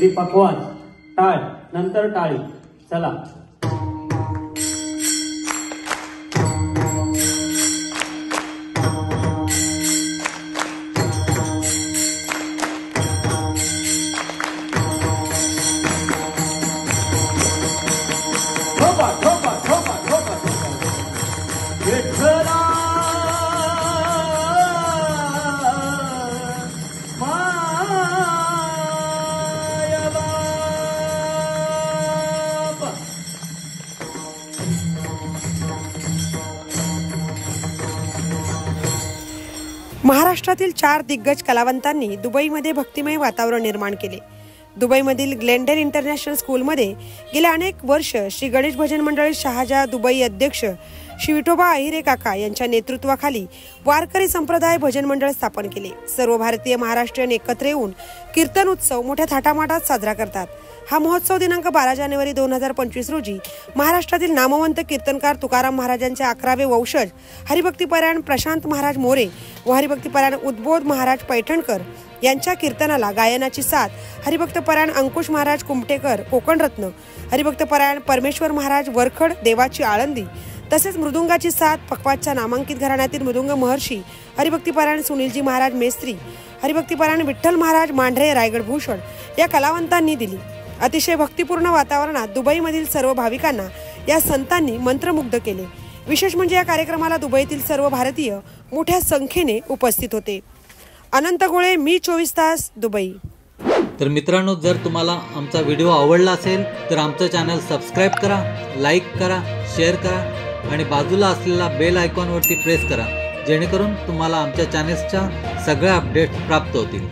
पकवान टाळ नंतर टाळी चला। महाराष्ट्रातील 4 दिग्गज कलावंतांनी दुबईमध्ये भक्तिमय वातावरण निर्माण केले। दुबईमधील ग्लेंडेल इंटरनॅशनल स्कूलमध्ये गेल्या अनेक वर्ष श्री गणेश भजन मंडळ शहाजा दुबई अध्यक्ष श्री विठोबा अहिरे काका यांच्या नेतृत्वाखाली वारकरी संप्रदाय भजन मंडळ स्थापन केले। सर्व भारतीय महाराष्ट्रीयन एकत्र येऊन कीर्तन उत्सव मोठ्या थाटामाटात साजरा करतात। हा महोत्सव दिनांक 12 जानेवारी 2025 रोजी महाराष्ट्रातील नामवंत कीर्तनकार तुकाराम महाराजांचे 11वे वंशज हरिभक्तीपरायण प्रशांत महाराज मोरे व हरिभक्तीपरायण उद्बोध महाराज पैठणकर यांच्या कीर्तनाला गायनाची साथ हरिभक्तपरायण अंकुश महाराज कुमटेकर कोकणरत्न, हरिभक्तपरायण परमेश्वर महाराज वरखड देवाची आळंदी तसेच मृदुंगाची साथ पक्वाच्या नामांकित घराण्यातील मृदुंग महर्षी हरिभक्तीपरायण सुनीलजी महाराज मेस्त्री, हरिभक्तीपरायण विठ्ठल महाराज मांढरे रायगड भूषण या कलावंतांनी दिली। अतिशय भक्तिपूर्ण वातावरणात दुबईमधील सर्व भाविकांना या संतांनी मंत्रमुग्ध केले। विशेष म्हणजे या कार्यक्रमाला दुबईतील सर्व भारतीय मोठ्या संख्येने उपस्थित होते। अनंत गोळे, मी 24 तास, दुबई। तर मित्रांनो, जर तुम्हाला आमचा व्हिडिओ आवडला असेल तर आमचं चॅनल सबस्क्राइब करा, लाईक करा, शेअर करा आणि बाजूला असलेला बेल आयकॉनवरती प्रेस करा, जेणेकरून तुम्हाला आमच्या चॅनल्सच्या सगळ्या अपडेट्स प्राप्त होतील।